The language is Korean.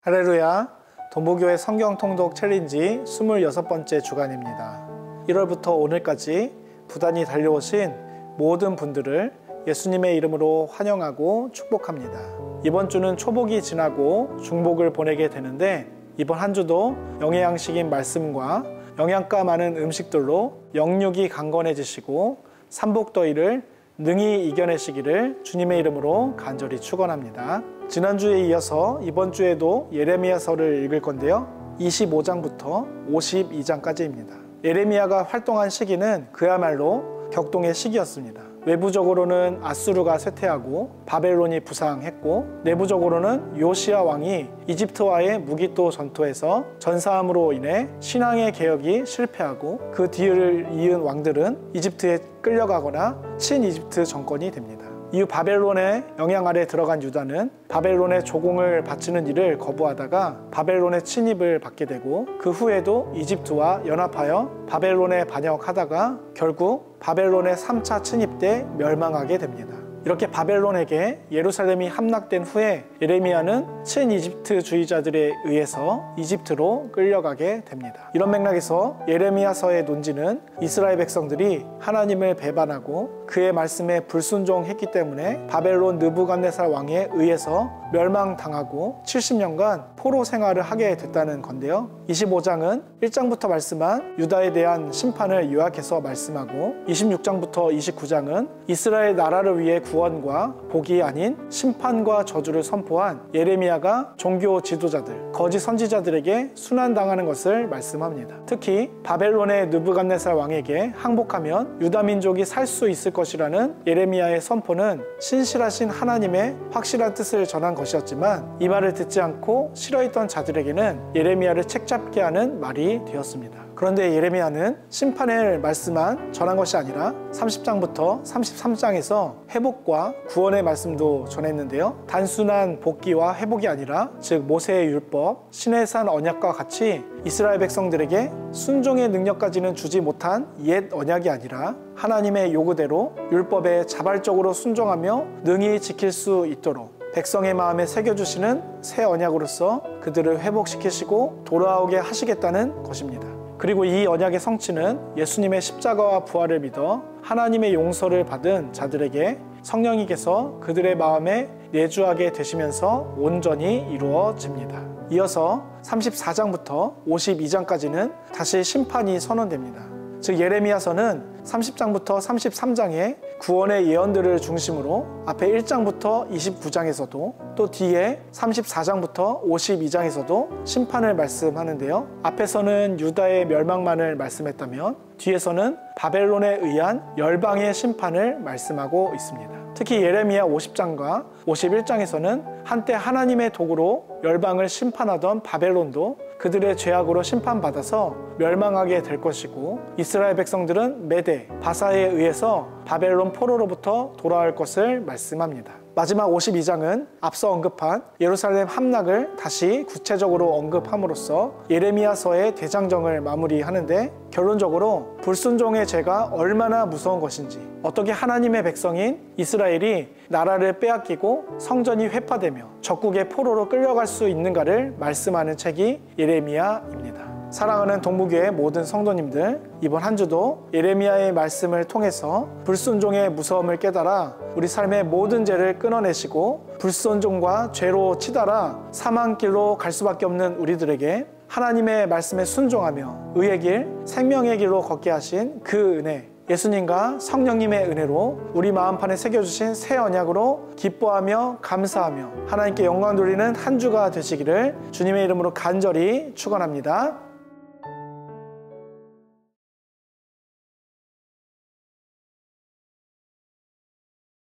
할렐루야, 동부교회 성경통독 챌린지 26번째 주간입니다. 1월부터 오늘까지 부단히 달려오신 모든 분들을 예수님의 이름으로 환영하고 축복합니다. 이번 주는 초복이 지나고 중복을 보내게 되는데, 이번 한 주도 영양식인 말씀과 영양가 많은 음식들로 영육이 강건해지시고 삼복더위를 능히 이겨내시기를 주님의 이름으로 간절히 축원합니다. 지난주에 이어서 이번 주에도 예레미야서를 읽을 건데요, 25장부터 52장까지입니다. 예레미야가 활동한 시기는 그야말로 격동의 시기였습니다. 외부적으로는 아수르가 쇠퇴하고 바벨론이 부상했고, 내부적으로는 요시야 왕이 이집트와의 무기토 전투에서 전사함으로 인해 신앙의 개혁이 실패하고, 그 뒤를 이은 왕들은 이집트에 끌려가거나 친이집트 정권이 됩니다. 이후 바벨론의 영향 아래 들어간 유다는 바벨론의 조공을 바치는 일을 거부하다가 바벨론의 침입을 받게 되고, 그 후에도 이집트와 연합하여 바벨론에 반역하다가 결국 바벨론의 3차 침입 때 멸망하게 됩니다. 이렇게 바벨론에게 예루살렘이 함락된 후에 예레미야는 친이집트주의자들에 의해서 이집트로 끌려가게 됩니다. 이런 맥락에서 예레미야서의 논지는 이스라엘 백성들이 하나님을 배반하고 그의 말씀에 불순종했기 때문에 바벨론 느부갓네살 왕에 의해서 멸망당하고 70년간 포로 생활을 하게 됐다는 건데요, 25장은 1장부터 말씀한 유다에 대한 심판을 요약해서 말씀하고, 26장부터 29장은 이스라엘 나라를 위해 구원과 복이 아닌 심판과 저주를 선포한 예레미야가 종교 지도자들, 거짓 선지자들에게 순환당하는 것을 말씀합니다. 특히 바벨론의 느부갓네살 왕에게 항복하면 유다 민족이 살 수 있을 것이라는 예레미야의 선포는 신실하신 하나님의 확실한 뜻을 전한 것이었지만, 이 말을 듣지 않고 싫어했던 자들에게는 예레미야를 책잡게 하는 말이 되었습니다. 그런데 예레미야는 심판을 전한 것이 아니라 30장부터 33장에서 회복과 구원의 말씀도 전했는데요, 단순한 복귀와 회복이 아니라, 즉 모세의 율법, 시내산 언약과 같이 이스라엘 백성들에게 순종의 능력까지는 주지 못한 옛 언약이 아니라 하나님의 요구대로 율법에 자발적으로 순종하며 능히 지킬 수 있도록 백성의 마음에 새겨주시는 새 언약으로서 그들을 회복시키시고 돌아오게 하시겠다는 것입니다. 그리고 이 언약의 성취는 예수님의 십자가와 부활을 믿어 하나님의 용서를 받은 자들에게 성령님께서 그들의 마음에 내주하게 되시면서 온전히 이루어집니다. 이어서 34장부터 52장까지는 다시 심판이 선언됩니다. 즉 예레미야서는 30장부터 33장의 구원의 예언들을 중심으로 앞에 1장부터 29장에서도, 또 뒤에 34장부터 52장에서도 심판을 말씀하는데요, 앞에서는 유다의 멸망만을 말씀했다면 뒤에서는 바벨론에 의한 열방의 심판을 말씀하고 있습니다. 특히 예레미야 50장과 51장에서는 한때 하나님의 도구로 열방을 심판하던 바벨론도 그들의 죄악으로 심판받아서 멸망하게 될 것이고, 이스라엘 백성들은 메대, 바사에 의해서 바벨론 포로로부터 돌아올 것을 말씀합니다. 마지막 52장은 앞서 언급한 예루살렘 함락을 다시 구체적으로 언급함으로써 예레미야서의 대장정을 마무리하는데, 결론적으로 불순종의 죄가 얼마나 무서운 것인지, 어떻게 하나님의 백성인 이스라엘이 나라를 빼앗기고 성전이 회파되며 적국의 포로로 끌려갈 수 있는가를 말씀하는 책이 예레미야입니다. 사랑하는 동부교회 모든 성도님들, 이번 한 주도 예레미야의 말씀을 통해서 불순종의 무서움을 깨달아 우리 삶의 모든 죄를 끊어내시고, 불순종과 죄로 치달아 사망길로 갈 수밖에 없는 우리들에게 하나님의 말씀에 순종하며 의의 길, 생명의 길로 걷게 하신 그 은혜, 예수님과 성령님의 은혜로 우리 마음판에 새겨주신 새 언약으로 기뻐하며 감사하며 하나님께 영광 돌리는 한 주가 되시기를 주님의 이름으로 간절히 축원합니다.